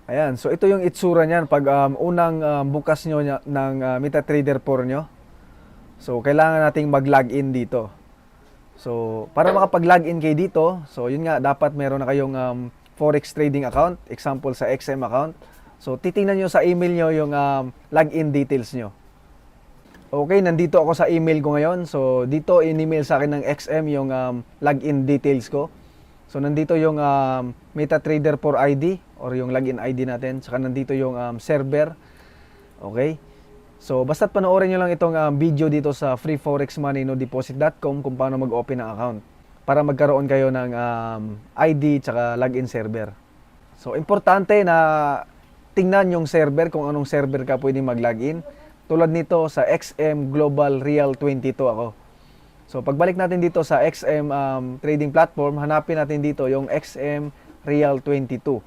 Ayan, so ito yung itsura niyan pag unang bukas nyo ng MetaTrader 4 nyo. So, kailangan nating mag-login dito. So, para makapag-login kayo dito, so yun nga, dapat meron na kayong Forex trading account, example sa XM account. So, titingnan nyo sa email nyo yung login details nyo. Okay, nandito ako sa email ko ngayon. So, dito in-email sa akin ng XM yung login details ko. So, nandito yung MetaTrader 4 ID or yung login ID natin. Saka nandito yung server. Okay. So, basta't panoorin nyo lang itong video dito sa freeforexmoneynodeposit.com kung paano mag-open ng account para magkaroon kayo ng ID tsaka login server. So, importante na tingnan yung server kung anong server ka pwedeng mag-login. Tulad nito sa XM Global Real 22 ako. So, pagbalik natin dito sa XM trading platform, hanapin natin dito yung XM Real 22.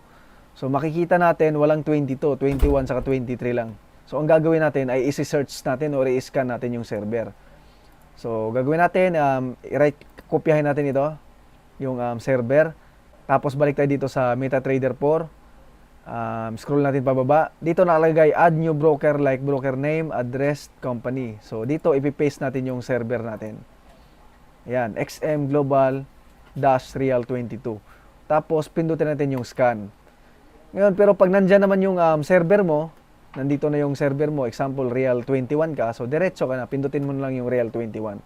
So, makikita natin walang 22, 21 saka 23 lang. So, ang gagawin natin ay isi-search natin o i-scan natin yung server. So, gagawin natin, kopyahin natin ito, yung server. Tapos, balik tayo dito sa MetaTrader 4. Scroll natin pababa. Dito nakalagay, add new broker like broker name, address, company. So, dito ipipaste natin yung server natin. Ayan, XM Global Real 22. Tapos, pindutin natin yung scan. Ngayon, pero pag nandyan naman yung server mo, nandito na yung server mo, example, Real 21 ka, so diretso ka na, pindutin mo na lang yung Real 21.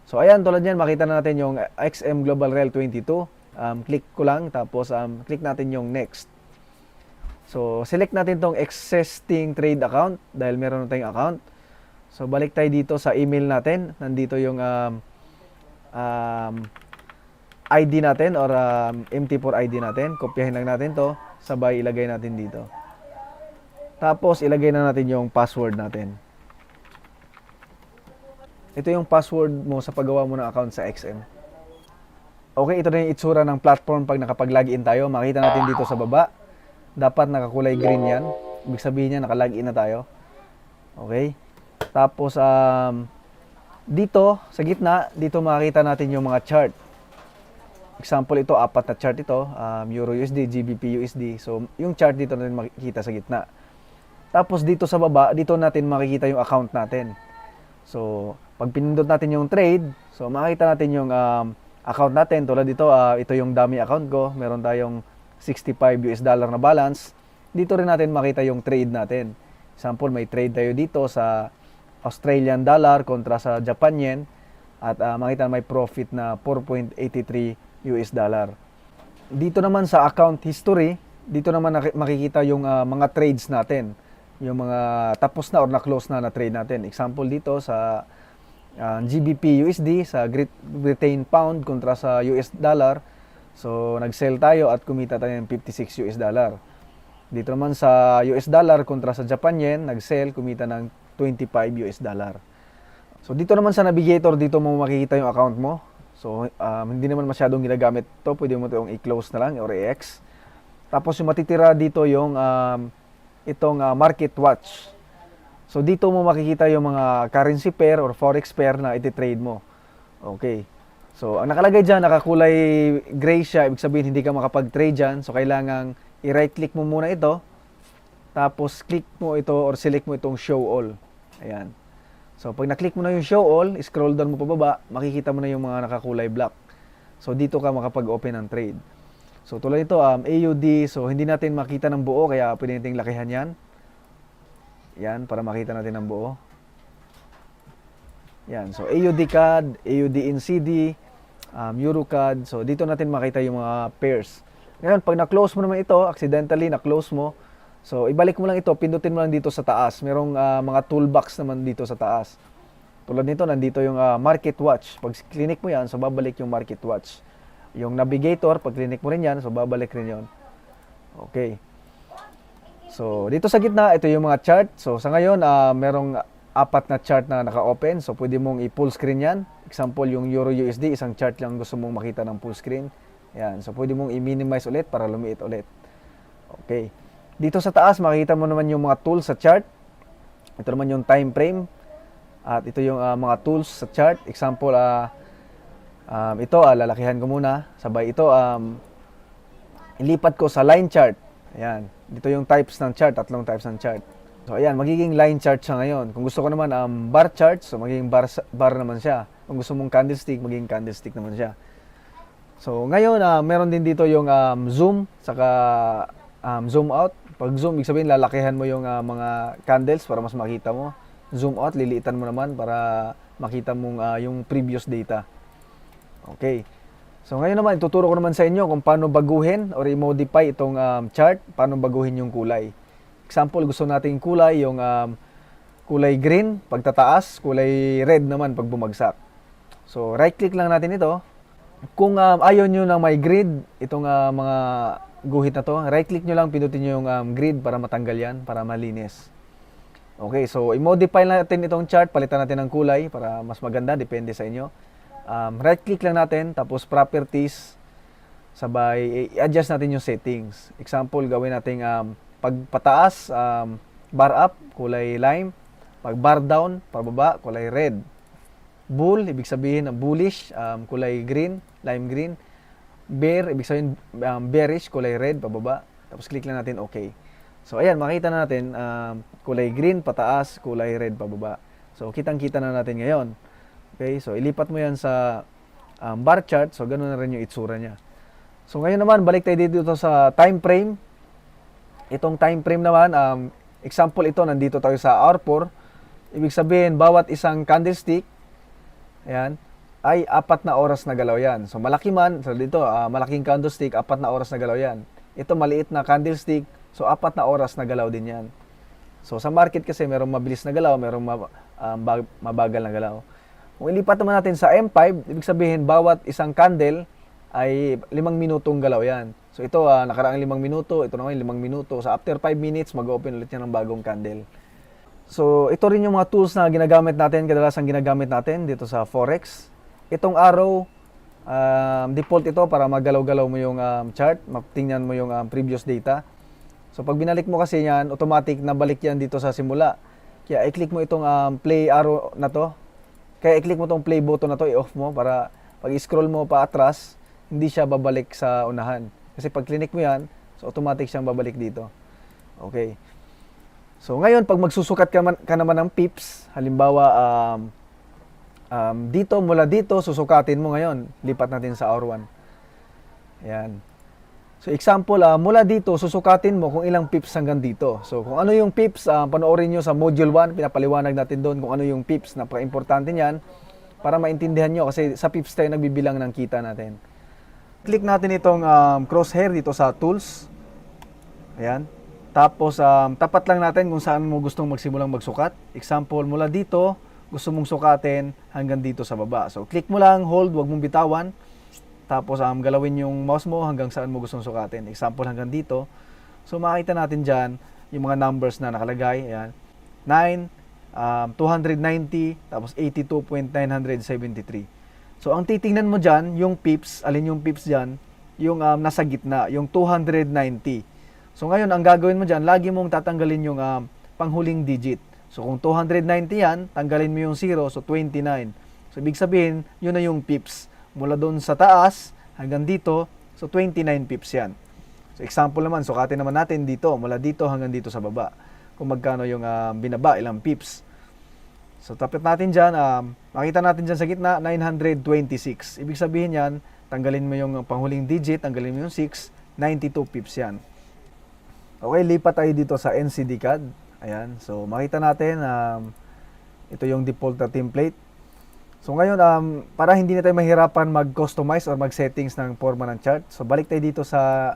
So, ayan, tulad yan, makita na natin yung XM Global Real 22. Click ko lang, tapos click natin yung next. So, select natin tong existing trade account, dahil meron na tayong account. So, balik tayo dito sa email natin, nandito yung ID natin or MT4 ID natin, kopyahin lang natin to, sabay ilagay natin dito. Tapos, ilagay na natin yung password natin. Ito yung password mo sa paggawa mo ng account sa XM. Okay, ito na yung itsura ng platform pag nakapag-login tayo. Makita natin dito sa baba. Dapat nakakulay green yan. Ibig sabihin niya, naka-login na tayo. Okay. Tapos, dito, sa gitna, dito makikita natin yung mga chart. Example, ito, 4 na chart ito. Euro USD, GBP USD. So, yung chart dito natin makikita sa gitna. Tapos dito sa baba, dito natin makikita yung account natin. So, pag pinindot natin yung trade, so makikita natin yung account natin. Tulad dito, ito yung dummy account ko. Meron tayong $65 na balance. Dito rin natin makita yung trade natin. Example, may trade tayo dito sa Australian dollar kontra sa Japan yen. At makita may profit na $4.83. Dito naman sa account history, dito naman makikita yung mga trades natin. Yung mga tapos na or na-close na trade natin. Example dito sa GBP USD, sa Great Britain Pound kontra sa US dollar. So, nag-sell tayo at kumita tayo ng $56. Dito naman sa US dollar kontra sa Japan yen, nag-sell, kumita ng $25. So, dito naman sa navigator, dito mo makikita yung account mo. So, hindi naman masyadong ginagamit to. Pwede mo itong i-close na lang or i-X. Tapos, yung matitira dito yung itong market watch. So, dito mo makikita yung mga currency pair or forex pair na iti-trade mo. Okay. So, ang nakalagay dyan, nakakulay gray siya. Ibig sabihin, hindi ka makapag-trade dyan. So, kailangang i-right click mo muna ito. Tapos, click mo ito or select mo itong show all. Ayan. So, pag na-click mo na yung show all, scroll down mo pababa, makikita mo na yung mga nakakulay black. So, dito ka makapag-open ng trade. So, tulad ito, AUD, so hindi natin makita ng buo, kaya pwede nating lakihan yan. Yan, para makita natin ng buo. Yan, so AUD CAD, AUD NCD, Euro CAD, so dito natin makita yung mga pairs. Ngayon, pag na-close mo naman ito, accidentally na-close mo, so ibalik mo lang ito, pindutin mo lang dito sa taas. Merong mga toolbox naman dito sa taas. Tulad nito, nandito yung market watch. Pag click mo yan, so babalik yung market watch. Yung navigator, pag click mo rin yan, so babalik rin yon. Okay. So, dito sa gitna, ito yung mga chart. So, sa ngayon, merong 4 na chart na naka-open. So, pwede mong i-full screen yan. Example, yung Euro USD, isang chart lang gusto mong makita ng full screen. Yan. So, pwede mong i-minimize ulit para lumiit ulit. Okay. Dito sa taas, makikita mo naman yung mga tools sa chart. Ito naman yung time frame. At ito yung mga tools sa chart. Example, ito, lalakihan ko muna. Sabay ito, ilipat ko sa line chart. Ayan. Dito yung types ng chart, tatlong types ng chart. So ayan, magiging line chart siya ngayon. Kung gusto ko naman bar chart, so magiging bar naman siya. Kung gusto mong candlestick, magiging candlestick naman siya. So ngayon, meron din dito yung zoom, saka zoom out. Pag zoom, ibig sabihin lalakihan mo yung mga candles para mas makita mo. Zoom out, liliitan mo naman para makita mong yung previous data. Okay. So ngayon naman, ituturo ko naman sa inyo kung paano baguhin or i-modify itong chart, paano baguhin yung kulay. Example, gusto nating kulay, yung kulay green pagtataas, kulay red naman pag bumagsak. So right click lang natin ito. Kung ayaw nyo ng may grid, itong mga guhit na to, right click nyo lang, pindutin nyo yung grid para matanggal yan, para malinis. Okay, so i-modify natin itong chart, palitan natin ng kulay para mas maganda, depende sa inyo. Right click lang natin, tapos properties, sabay i-adjust natin yung settings. Example, gawin natin pag pataas, bar up, kulay lime. Pag bar down, pababa, kulay red. Bull, ibig sabihin bullish, kulay green, lime green. Bear, ibig sabihin bearish, kulay red, pababa. Tapos click lang natin OK. So ayan, makita na natin kulay green pataas, kulay red pababa. So kitang-kita na natin ngayon. Okay, so ilipat mo yan sa bar chart. So ganoon na rin yung itsura niya. So ngayon naman, balik tayo dito sa time frame. Itong time frame naman, example ito, nandito tayo sa hour 4. Ibig sabihin, bawat isang candlestick, ayan, ay 4 na oras na galaw yan. So malaki man, so dito, malaking candlestick, 4 na oras na galaw yan. Ito, maliit na candlestick, so 4 na oras na galaw din yan. So sa market kasi, merong mabilis na galaw, merong mabagal na galaw. Kung ilipat naman natin sa M5, ibig sabihin, bawat isang candle ay 5 minutong galaw yan. So ito, nakaraang 5 minuto, ito naman 5 minuto. So after 5 minutes, mag-open ulit yan ng bagong candle. So ito rin yung mga tools na ginagamit natin, kadalasan ginagamit natin dito sa Forex. Itong arrow, default ito para magalaw-galaw mo yung chart, matingnan mo yung previous data. So pag binalik mo kasi yan, automatic nabalik yan dito sa simula. Kaya i-click mo itong play arrow na to. Kaya i-click mo itong play button na to, i-off mo para pag i-scroll mo pa atras, hindi siya babalik sa unahan. Kasi pag click mo yan, so automatic siyang babalik dito. Okay. So ngayon, pag magsusukat ka naman ng pips, halimbawa, dito, mula dito, susukatin mo ngayon. Lipat natin sa hour 1. Ayan. So example, mula dito, susukatin mo kung ilang pips hanggang dito. So kung ano yung pips, panoorin nyo sa module 1, pinapaliwanag natin doon kung ano yung pips. Napaka-importante niyan para maintindihan nyo kasi sa pips tayo nagbibilang ng kita natin. Click natin itong crosshair dito sa tools. Ayan. Tapos, tapat lang natin kung saan mo gustong magsimulang magsukat. Example, mula dito, gusto mong sukatin hanggang dito sa baba. So, click mo lang, hold, wag mong bitawan. Tapos, galawin yung mouse mo hanggang saan mo gustong sukatin. Example, hanggang dito. So, makita natin dyan yung mga numbers na nakalagay. Ayan. 9, 290, tapos 82.973. So, ang titingnan mo dyan, yung pips, alin yung pips dyan, yung nasa gitna, yung 290. So, ngayon, ang gagawin mo dyan, lagi mong tatanggalin yung panghuling digit. So, kung 290 yan, tanggalin mo yung 0, so 29. So, ibig sabihin, yun na yung pips. Mula doon sa taas, hanggang dito, so 29 pips yan. So, example naman, sukatin naman natin dito, mula dito hanggang dito sa baba. Kung magkano yung binaba, ilang pips. So, tapit natin dyan, makita natin dyan sa gitna, 926. Ibig sabihin yan, tanggalin mo yung panghuling digit, tanggalin mo yung 6, 92 pips yan. Okay, lipat tayo dito sa NCD CAD. Ayan, so makita natin, ito yung default na template. So ngayon, para hindi na tayo mahirapan mag-customize or mag-settings ng forma ng chart, so balik tayo dito sa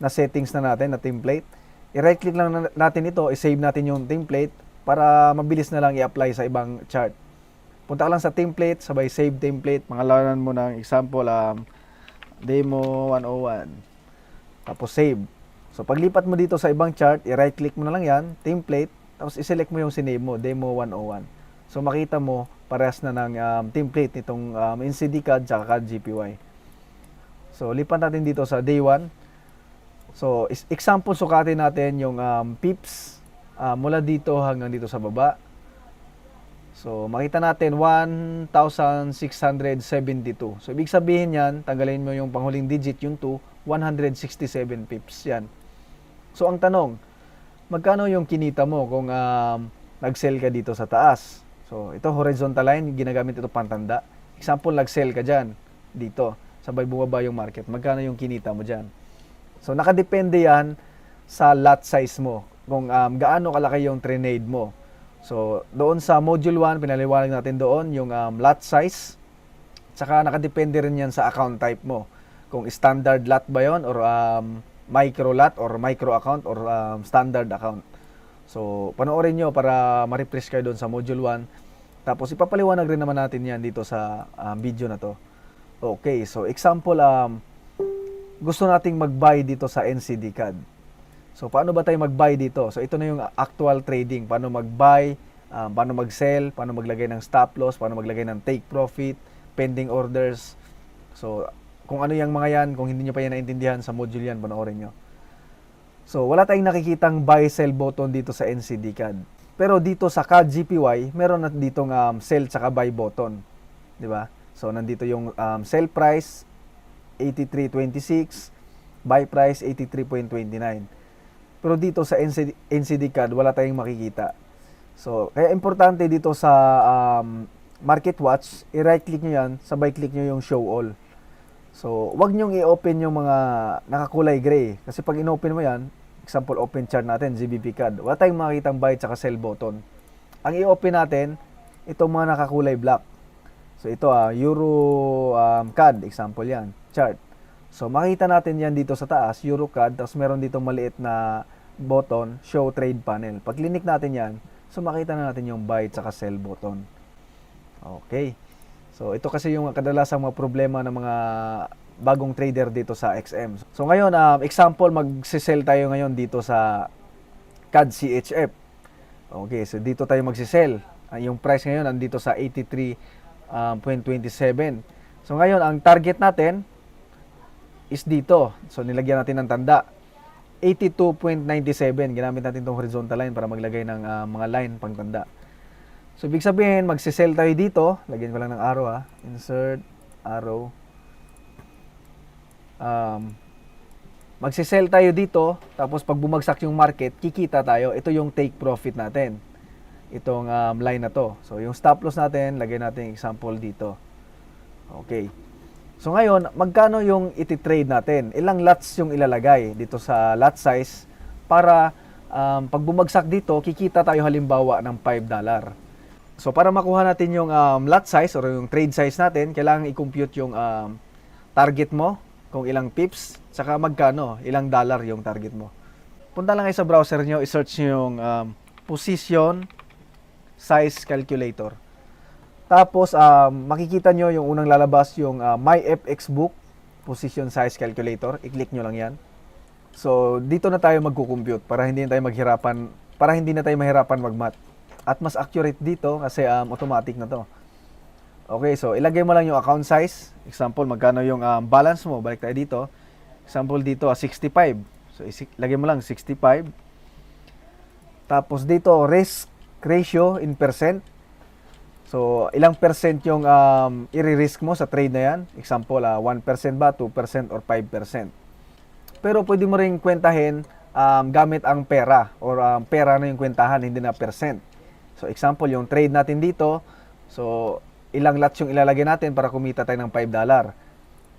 na-settings na natin, na template. I-right click lang natin ito, i-save natin yung template, para mabilis na lang i-apply sa ibang chart. Punta ka lang sa template, sabay save template, pangalanan mo ng example, demo 101. Tapos save. So paglipat mo dito sa ibang chart, i-right click mo na lang yan, template, tapos i-select mo yung sinave mo, demo 101. So makita mo, parehas na ng template nitong NCD CAD at CAD GPY. So lipat natin dito sa day 1. So example, sukatin natin yung pips, mula dito hanggang dito sa baba. So, makita natin 1,672. So, ibig sabihin yan, tanggalin mo yung panghuling digit, yung 2, 167 pips yan. So ang tanong, magkano yung kinita mo kung nag-sell ka dito sa taas? So ito horizontal line, ginagamit ito pantanda. Example, nag-sell ka dyan, dito, sabay bumaba yung market. Magkano yung kinita mo dyan? So nakadepende yan sa lot size mo, kung gaano kalaki yung trade mo. So doon sa module 1, pinaliwanag natin doon yung lot size. Tsaka nakadepende rin yan sa account type mo. Kung standard lot ba yon or micro lot or micro account or standard account. So, panoorin nyo para ma-refresh kayo doon sa module 1. Tapos, ipapaliwanag rin naman natin yan dito sa video na to. Okay, so example, gusto nating mag-buy dito sa NCD CAD. So, paano ba tayo mag-buy dito? So, ito na yung actual trading. Paano mag-buy, paano mag-sell, paano maglagay ng stop loss, paano maglagay ng take profit, pending orders. So, kung ano yung mga yan, kung hindi nyo pa yan naintindihan sa module yan, panoorin nyo. So, wala tayong nakikitang buy, sell button dito sa NCD CAD. Pero dito sa CAD GPY, meron na ditong sell tsaka buy button. Di ba? So, nandito yung sell price, 83.26, buy price, 83.29. Pero dito sa NCD CAD, wala tayong makikita. So, kaya importante dito sa Market Watch, i-right click nyo yan, sabay click nyo yung show all. So, wag nyong i-open yung mga nakakulay gray. Kasi pag in-open mo yan, example, open chart natin, GBP CAD, wala tayong makikitang buy at sell button. Ang i-open natin, itong mga nakakulay black. So, ito, Euro CAD, example yan, chart. So, makita natin yan dito sa taas, Euro CAD, tapos meron dito maliit na button, show trade panel. Pag click natin yan, so makita na natin yung buy at sell button. Okay. So, ito kasi yung kadalasang mga problema ng mga bagong trader dito sa XM. So, ngayon, example, mag-sell tayo ngayon dito sa CAD CHF. Okay, so dito tayo mag-sell. Yung price ngayon, nandito sa 83.27. So, ngayon, ang target natin is dito. So, nilagyan natin ng tanda. 82.97. Ginamit natin itong horizontal line para maglagay ng mga line pang tanda. So, ibig sabihin, magsisell tayo dito. Lagyan ko lang ng arrow, Insert, arrow. Magsisell tayo dito. Tapos, pag bumagsak yung market, kikita tayo. Ito yung take profit natin. Itong line na to. So, yung stop loss natin, lagyan natin example dito. Okay. So, ngayon, magkano yung iti-trade natin? Ilang lots yung ilalagay dito sa lot size para pag bumagsak dito, kikita tayo halimbawa ng $5. So, para makuha natin yung lot size or yung trade size natin, kailangan i-compute yung target mo, kung ilang pips, saka magkano, ilang dollar yung target mo. Punta lang kayo sa browser nyo, i-search nyo yung position size calculator. Tapos, makikita nyo yung unang lalabas yung MyFX Book position size calculator. I-click nyo lang yan. So, dito na tayo magkukompute para hindi na tayo mahirapan mag-math. At mas accurate dito kasi automatic na to. Okay, so ilagay mo lang yung account size. Example, magkano yung balance mo. Balik tayo dito. Example dito, 65. So, ilagay mo lang 65. Tapos dito, risk ratio in percent. So, ilang percent yung i-risk mo sa trade na yan. Example, 1% ba, 2% or 5%. Pero pwede mo rin kwentahin gamit ang pera or pera na yung kwentahan, hindi na percent. So, example, yung trade natin dito, so, ilang lots yung ilalagay natin para kumita tayo ng $5.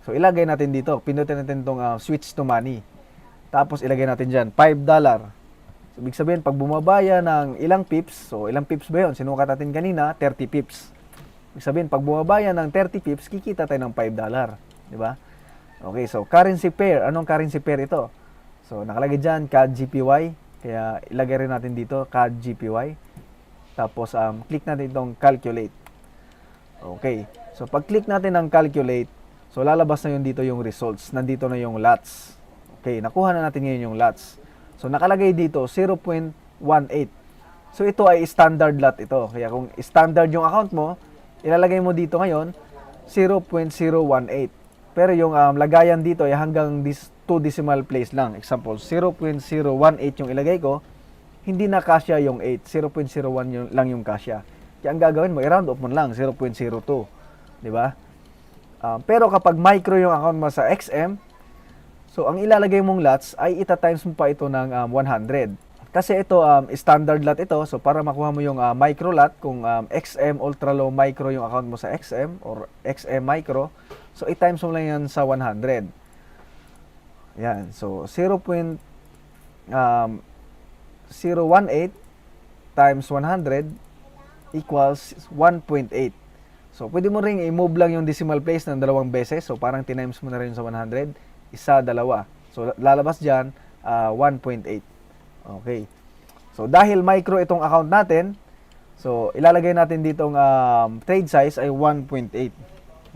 So, ilagay natin dito. Pindutin natin itong switch to money. Tapos, ilagay natin dyan, $5. So, ibig sabihin, pag bumabaya ng ilang pips, so, ilang pips ba yun? Sinukat natin kanina, 30 pips. Ibig sabihin, pag bumabaya ng 30 pips, kikita tayo ng $5. Diba? Okay, so, currency pair. Anong currency pair ito? So, nakalagay dyan, CAD GPY. Kaya, ilagay rin natin dito, CAD GPY. Tapos, click natin itong calculate. Okay. So, pag-click natin ng calculate, so, lalabas na yun dito yung results. Nandito na yung lots. Okay. Nakuha na natin ngayon yung lots. So, nakalagay dito, 0.18. So, ito ay standard lot ito. Kaya, kung standard yung account mo, ilalagay mo dito ngayon, 0.018. Pero, yung lagayan dito ay hanggang 2 decimal place lang. Example, 0.018 yung ilagay ko, hindi na kasya yung 8, 0.01 lang yung kasya. Kaya ang gagawin mo, i-round off mo lang, 0.02. Di ba? Pero kapag micro yung account mo sa XM, So, ang ilalagay mong lots ay ita-times mo pa ito ng 100. Kasi ito, standard lot ito. So, para makuha mo yung micro lot, kung XM Ultra Low Micro yung account mo sa XM or XM Micro, so, i-times mo lang yan sa 100. Yan. So, 0.018 times 100 equals 1.8. So, pwede mo ring i-move lang yung decimal place ng 2 beses. So, parang tinimes mo na rin sa 100. Isa, dalawa. So, lalabas dyan, 1.8. Okay. So, dahil micro itong account natin, so, ilalagay natin ditong trade size ay 1.8.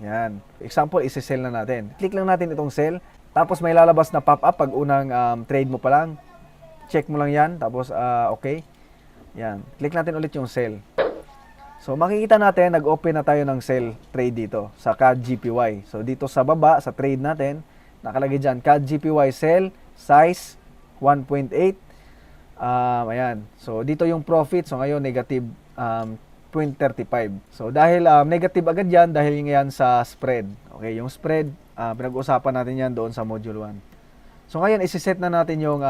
Yan. Example, isi-sell na natin. Click lang natin itong sell. Tapos, may lalabas na pop-up pag unang trade mo pa lang. Check mo lang yan. Tapos, okay. Yan. Click natin ulit yung sell. So, makikita natin, nag-open na tayo ng sell trade dito sa CAD GPY. So, dito sa baba, sa trade natin, nakalagay dyan, CAD GPY sell, size, 1.8. Ayan. So, dito yung profit. So, ngayon, negative 0.35. So, dahil negative agad yan, dahil yan sa spread. Okay, yung spread, pinag-usapan natin yan doon sa module 1. So, ngayon, isi-set na natin yung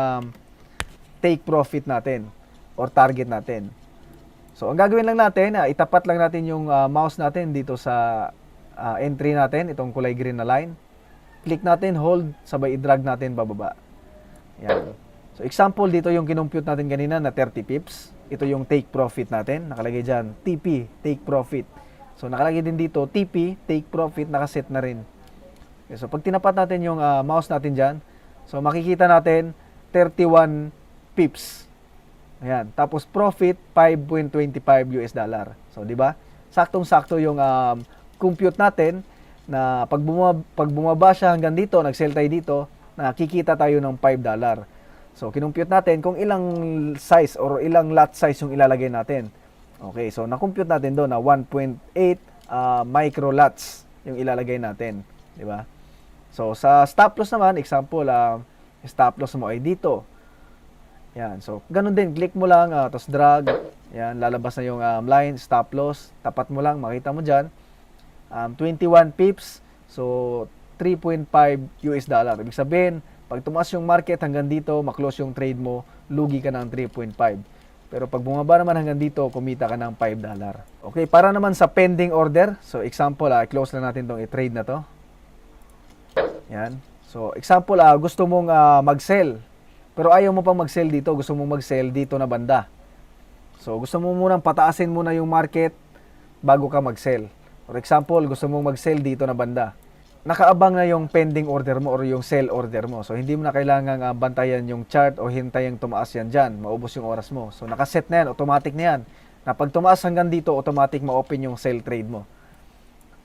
take profit natin or target natin. So, ang gagawin lang natin, itapat lang natin yung mouse natin dito sa entry natin, itong kulay green na line. Click natin, hold, sabay i-drag natin bababa. Yan. So, example, dito yung kinompute natin kanina na 30 pips. Ito yung take profit natin. Nakalagay dyan, TP, take profit. So, nakalagay din dito, TP, take profit, nakaset na rin. Okay, so, pag tinapat natin yung mouse natin dyan, so, makikita natin 31 pips. Ayan. Tapos profit, 5.25 US dollar. So, di ba? Saktong-sakto yung compute natin na pag bumaba siya hanggang dito, nag-sell tayo dito, nakikita tayo ng 5 dollar. So, kinumpute natin kung ilang size or ilang lot size yung ilalagay natin. Okay. So, na-compute natin doon na 1.8 micro lots yung ilalagay natin. Di ba? So, sa stop loss naman, example, stop loss mo ay dito. Yan. So, ganun din. Click mo lang, tapos drag. Yan. Lalabas na yung line, stop loss. Tapat mo lang. Makita mo dyan. 21 pips. So, 3.5 US dollar. Ibig sabihin, pag tumaas yung market hanggang dito, maklose yung trade mo, lugi ka ng 3.5. Pero pag bumaba naman hanggang dito, kumita ka ng 5 dollar. Okay. Para naman sa pending order. So, example, close lang natin tong i-trade na to. Yan. So, example, gusto mong mag-sell. Pero ayaw mo pang mag-sell dito, gusto mong mag-sell dito na banda. So, gusto mo munang pataasin muna yung market bago ka mag-sell. For example, gusto mong mag-sell dito na banda. Nakaabang na yung pending order mo or yung sell order mo. So, hindi mo na kailangang bantayan yung chart o hintayang tumaas yan dyan. Maubos yung oras mo. So, nakaset na yan, automatic na yan. Na pag tumaas hanggang dito, automatic ma-open yung sell trade mo.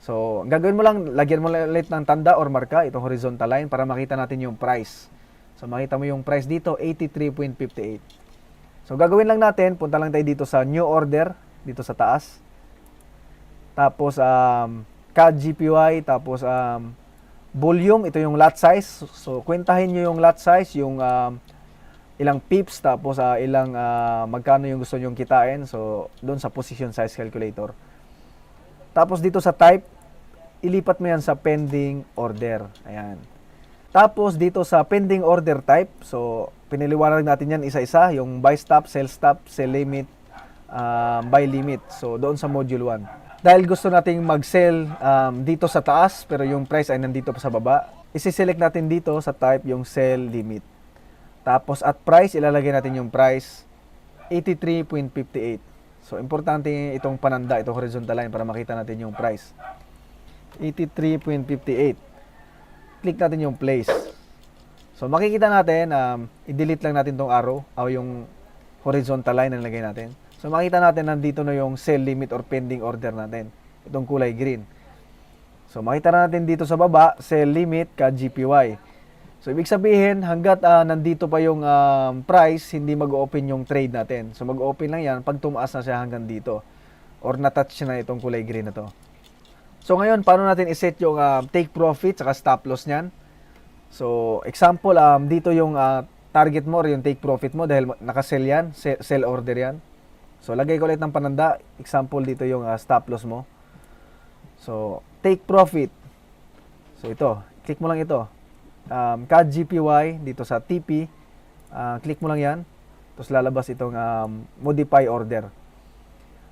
So, ang gagawin mo lang, lagyan mo lang ulit ng tanda or marka, itong horizontal line, para makita natin yung price. So, makita mo yung price dito, 83.58. So, gagawin lang natin, punta lang tayo dito sa new order, dito sa taas. Tapos, CAD GPY, tapos, volume, ito yung lot size. So, kwentahin nyo yung lot size, yung ilang pips, tapos ilang, magkano yung gusto nyong kitain. So, doon sa position size calculator. Tapos, dito sa type, ilipat mo yan sa pending order. Ayan. Tapos, dito sa pending order type, so, piniliwanag natin yan isa-isa, yung buy stop, sell limit, buy limit. So, doon sa module 1. Dahil gusto nating mag-sell dito sa taas, pero yung price ay nandito pa sa baba, isi-select natin dito sa type yung sell limit. Tapos, at price, ilalagay natin yung price, 83.58. So, importante itong pananda, itong horizontal line para makita natin yung price. 83.58. Click natin yung place. So, makikita natin, i-delete lang natin tong arrow o yung horizontal line na nilagay natin. So, makita natin nandito na yung sell limit or pending order natin. Itong kulay green. So, makita natin dito sa baba, sell limit, CAD GPY. So, ibig sabihin, hanggat nandito pa yung price, hindi mag-open yung trade natin. So, mag-open lang yan pag tumaas na siya hanggang dito. Or natouch na itong kulay green na to. So, ngayon, paano natin iset yung take profit saka stop loss niyan? So, example, dito yung target mo or yung take profit mo dahil nakasell yan, sell order yan. So, lagay ko ulit ng pananda. Example, dito yung stop loss mo. So, take profit. So, ito. Click mo lang ito. CAD GPY dito sa TP. Click mo lang yan. Tapos lalabas itong modify order.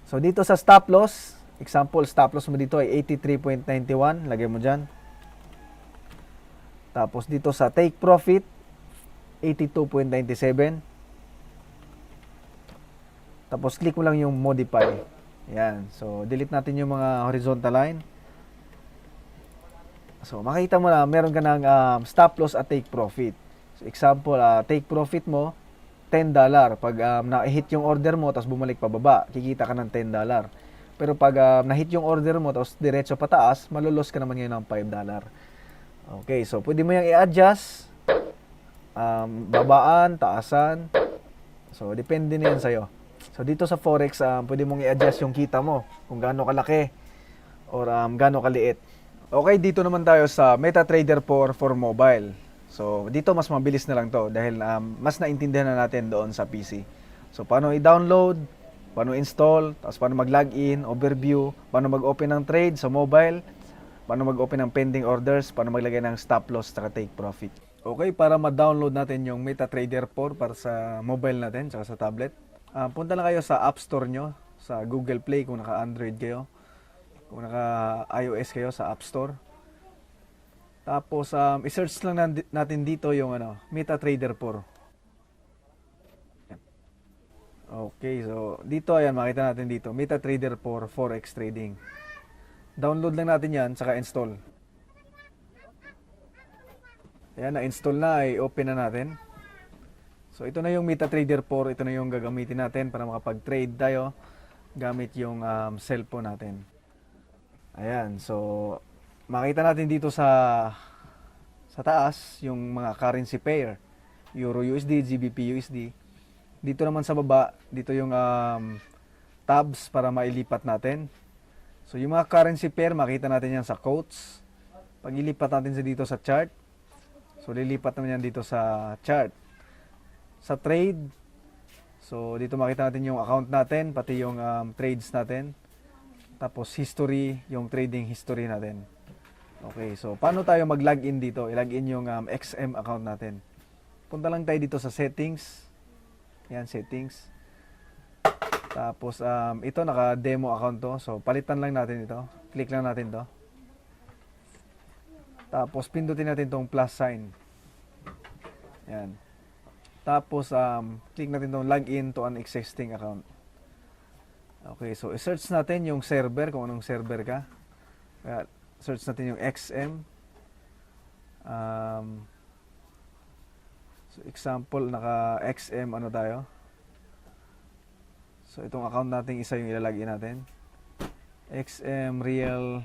So dito sa stop loss, example, stop loss mo dito ay 83.91. Lagay mo dyan. Tapos dito sa take profit, 82.97. Tapos click mo lang yung modify. Yan. So delete natin yung mga horizontal line. So makita mo na meron ka ng stop loss at take profit. So example, take profit mo $10. Pag na-hit yung order mo tapos bumalik pababa, kikita ka ng $10. Pero pag na-hit yung order mo tapos diretso pataas, malulos ka naman ngayon ng $5. Okay, so pwede mo yung i-adjust. Babaan, taasan. So depende na yan sa'yo. So dito sa Forex, pwede mong i-adjust yung kita mo kung gaano kalaki or gaano kaliit. Okay, dito naman tayo sa MetaTrader 4 for mobile. So dito mas mabilis na lang to dahil mas naintindihan na natin doon sa PC. So paano i-download, paano install, tapos paano mag-login, overview, paano mag-open ng trade sa mobile, paano mag-open ng pending orders, paano maglagay ng stop loss at take profit. Okay, para ma-download natin yung MetaTrader 4 para sa mobile natin, saka sa tablet, punta lang kayo sa App Store nyo, sa Google Play kung naka-Android kayo, kung naka-iOS kayo sa App Store. Tapos, i-search lang natin dito yung MetaTrader 4. Okay, so dito, ayan, makita natin dito, MetaTrader 4 Forex Trading. Download lang natin yan, saka install. Ayan, na-install na, i-open na natin. So ito na yung MetaTrader 4, ito na yung gagamitin natin para makapag-trade tayo gamit yung cellphone natin. Ayan, so makita natin dito sa taas yung mga currency pair, Euro USD, GBP USD. Dito naman sa baba, dito yung tabs para mailipat natin. So yung mga currency pair, makita natin yan sa quotes. Pag ilipat natin dito sa chart, so lilipat naman yan dito sa chart. Sa trade, so dito makita natin yung account natin, pati yung trades natin. Tapos history, yung trading history natin. Okay, so paano tayo mag-login dito? I-login yung XM account natin. Punta lang tayo dito sa settings. Yan, settings. Tapos ito naka-demo account to. So palitan lang natin ito. Click lang natin to. Tapos pindutin natin tong plus sign. Yan. Tapos click natin tong login to an existing account. Okay, so i-search natin yung server, kung anong server ka. Kaya search natin yung XM. So example, naka XM ano tayo. So itong account natin isa yung ilalagay natin. XM Real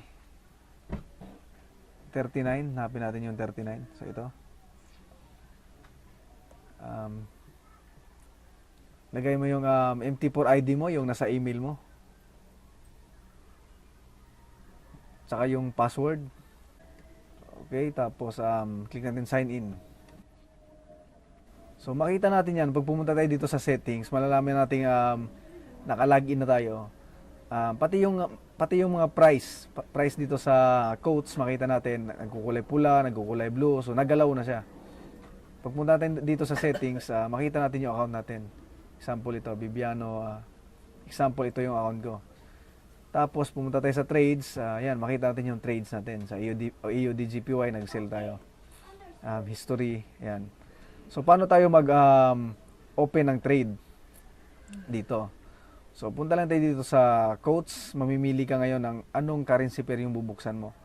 39, hanapin natin yung 39. So ito. Lagay mo yung MT4 ID mo, yung nasa email mo. Saka yung password. Okay, tapos click natin sign in. So makita natin yan, pag pumunta tayo dito sa settings, malalaman natin naka-login na tayo. Pati yung mga price dito sa quotes, makita natin nagkukulay pula, nagkukulay blue, so nagalaw na siya. Pag pumunta natin dito sa settings, makita natin yung account natin. Example ito, Bibiano, example ito yung account ko. Tapos pumunta tayo sa trades, yan, makita natin yung trades natin. Sa EUDGPY, nag-sell tayo. History, yan. So paano tayo mag-open ng trade dito? So punta lang tayo dito sa quotes, mamimili ka ngayon ng anong currency pair yung bubuksan mo.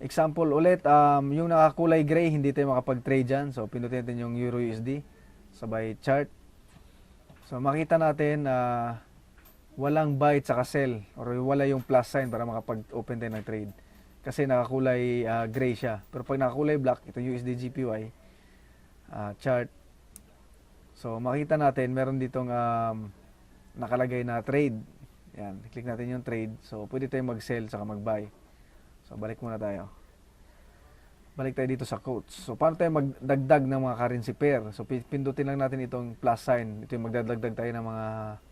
Example ulit, yung nakakulay gray, hindi tayo makapag-trade dyan. So pindutin natin yung Euro USD, sabay chart. So makita natin walang buy at saka sell or wala yung plus sign para makapag-open tayo ng trade. Kasi nakakulay gray siya. Pero pag nakakulay black, ito USD GPY chart. So makita natin meron ditong nakalagay na trade. Yan, click natin yung trade. So pwede tayong mag-sell saka mag-buy. So balik muna tayo. Balik tayo dito sa quotes. So, paano tayo magdagdag ng mga currency pair? So, pindutin lang natin itong plus sign. Ito yung magdadagdag tayo ng mga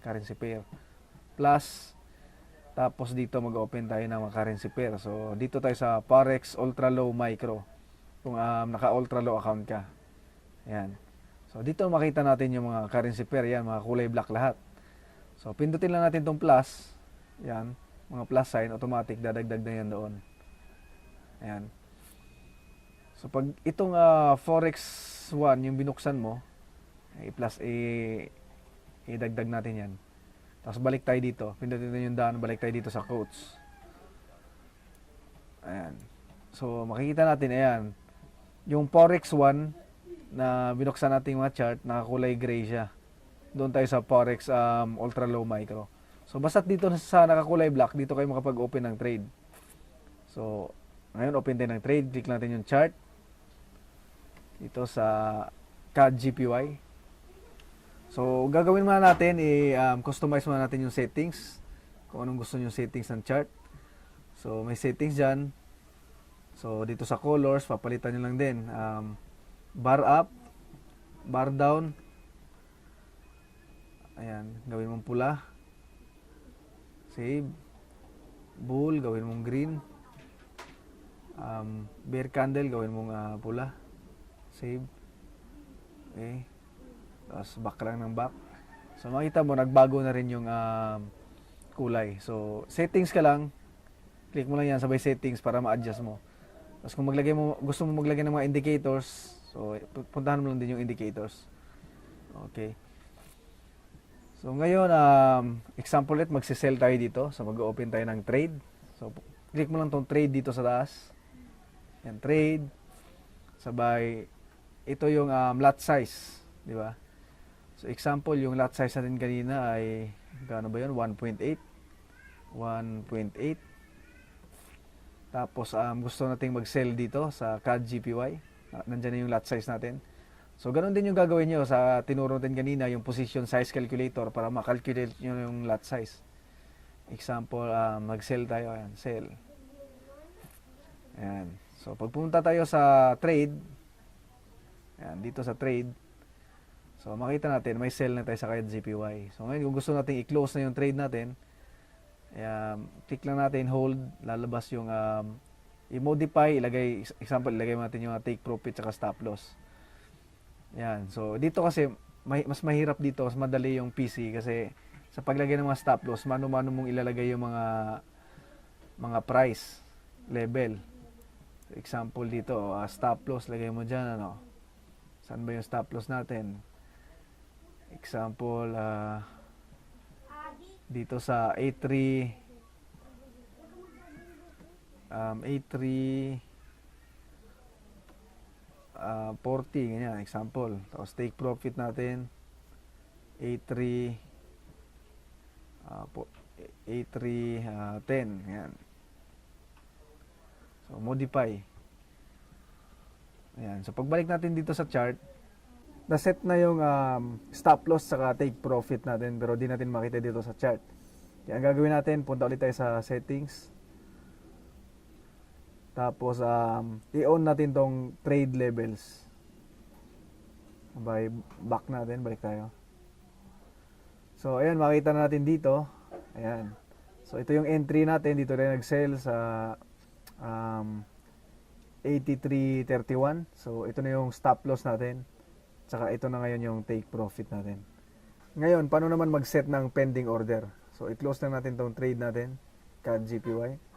currency pair. Plus, tapos dito mag-open tayo ng mga currency pair. So, dito tayo sa Forex Ultra Low Micro. kung naka-ultra low account ka. Ayan. So, dito makita natin yung mga currency pair. Yan, mga kulay black lahat. So, pindutin lang natin itong plus. Yan, mga plus sign, automatic, dadagdag na yan doon. Ayan. So, pag itong Forex 1, yung binuksan mo, i-plus, i-dagdag natin yan. Tapos balik tayo dito. Pindutin natin yung daan, balik tayo dito sa quotes. Ayan. So, makikita natin, ayan. Yung Forex 1 na binuksan natin mga chart, nakakulay gray siya. Doon tayo sa Forex Ultra Low Micro. So, basta dito sa nakakulay black, dito kayo makapag-open ng trade. So, ngayon, open tayo ng trade. Click natin yung chart. Dito sa CAD GPY. So, gagawin muna natin, i-customize muna natin yung settings. Kung anong gusto nyo yung settings ng chart. So, may settings dyan. So, dito sa colors, papalitan nyo lang din. Bar up, bar down. Ayan, gawin mong pula. Save. Bull, gawin mong green. Bear candle, gawin mong pula. Save. Okay. Tapos back lang ng back. So makita mo, nagbago na rin yung kulay. So settings ka lang. Click mo lang yan, sabay settings para ma-adjust mo. Tapos kung gusto mo maglagay ng mga indicators, so puntahan mo lang din yung indicators. Okay. So ngayon, example ulit, magsi-sell tayo dito. So mag-open tayo ng trade. So click mo lang tong trade dito sa taas. Yan, trade. Sabay, ito yung lot size. Di ba? So example, yung lot size natin kanina ay, gaano ba yun? 1.8. 1.8. Tapos gusto nating mag-sell dito sa CAD GPY. Nandiyan na yung lot size natin. So, ganun din yung gagawin nyo sa tinuro natin kanina, yung position size calculator para makalculate nyo yung lot size. Example, mag-sell tayo. Ayan, sell. Ayan. So, pag pumunta tayo sa trade, ayan, dito sa trade, so, makita natin, may sell na tayo sa CAD GPY. So, ngayon, kung gusto natin i-close na yung trade natin, ayan, click lang natin, hold, lalabas yung i-modify, example, ilagay natin yung take profit at stop loss. Yan. So, dito kasi, mas mahirap dito, mas madali yung PC kasi sa paglagay ng mga stop loss, mano-mano mong ilalagay yung mga price level. So, example dito, stop loss, lagay mo dyan, ano. Saan ba yung stop loss natin? Example, dito sa A3, 40, ganyan, example. Tapos take profit natin A3 10, ganyan. So modify. Ayan. So pagbalik natin dito sa chart, na-set na yung stop loss saka take profit natin, pero di natin makita dito sa chart. Kaya ang gagawin natin, punta ulit tayo sa settings. Tapos, i-on natin tong trade levels. Back natin, balik tayo. So, ayan, makita na natin dito. Ayan. So, ito yung entry natin. Dito rin nag-sell sa 83.31. So, ito na yung stop loss natin. Tsaka ito na ngayon yung take profit natin. Ngayon, paano naman mag-set ng pending order? So, i-close na natin tong trade natin. CAD GPY.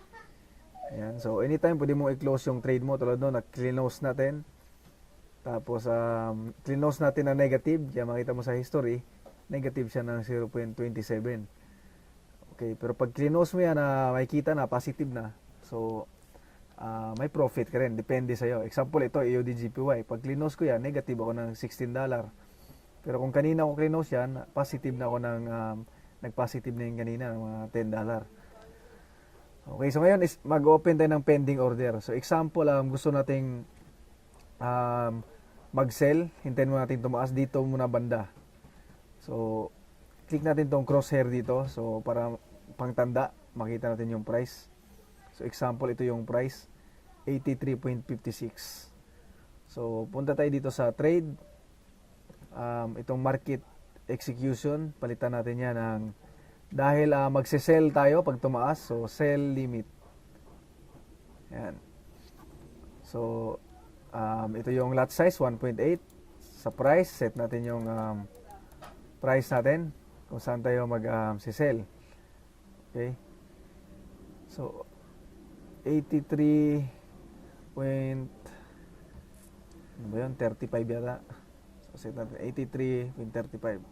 Ayan. So, anytime pwede mo i-close yung trade mo. Tulad doon, na-close natin. Tapos, close natin na negative. Kaya makita mo sa history, negative siya ng 0.27. Okay, pero pag close mo yan, makikita na, positive na. So, may profit ka rin. Depende sa'yo. Example, ito, EOD-GPY. Pag close ko yan, negative ako ng $16. Pero kung kanina ko close yan, positive na ako ng, nag-positive na yung kanina, ng mga $10. Okay, so ngayon is mag-open tayo ng pending order. So example, gusto nating mag-sell, hintayin mo natin tumaas dito muna banda. So click natin tong crosshair dito. So para pangtanda, makita natin yung price. So example, ito yung price, 83.56. So punta tayo dito sa trade. Itong market execution, palitan natin yan ng, dahil magse-sell tayo pag tumaas, so sell limit. Yan. So Ito yung lot size, 1.8. Sa price, set natin yung price natin kung saan tayo mag-sell. Okay? So, 83 point, ano ba yun? 35 yata. So, set natin 83.35.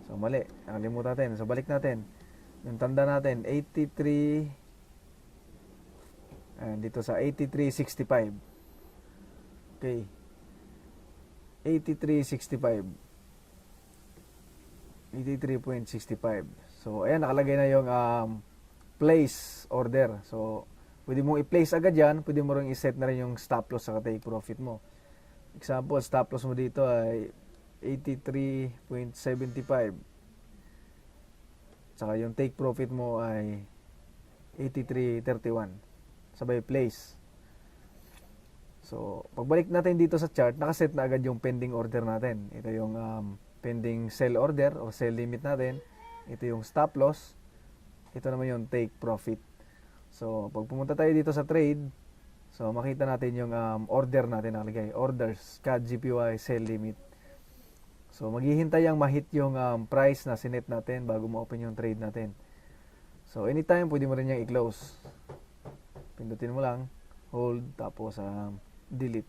So, mali. Nakalimutan natin. So, balik natin. Yung tanda natin, 83, dito sa 83.65. Okay. 83.65. 83.65. So, ayan, nakalagay na yung place order. So, pwede mong i-place agad yan. Pwede mo rin i-set na rin yung stop loss sa take profit mo. Example, stop loss mo dito ay 83.75. Saka yung take profit mo ay 83.31. Sabay place. So, pagbalik natin dito sa chart, nakaset na agad yung pending order natin. Ito yung pending sell order o sell limit natin. Ito yung stop loss. Ito naman yung take profit. So, pag pumunta tayo dito sa trade, so makita natin yung order natin nakalagay. Orders, CAD, GPY, sell limit. So, maghihintay ang ma-hit yung price na sinet natin bago ma-open yung trade natin. So, anytime, pwede mo rin yung i-close. Pindutin mo lang, hold, tapos delete.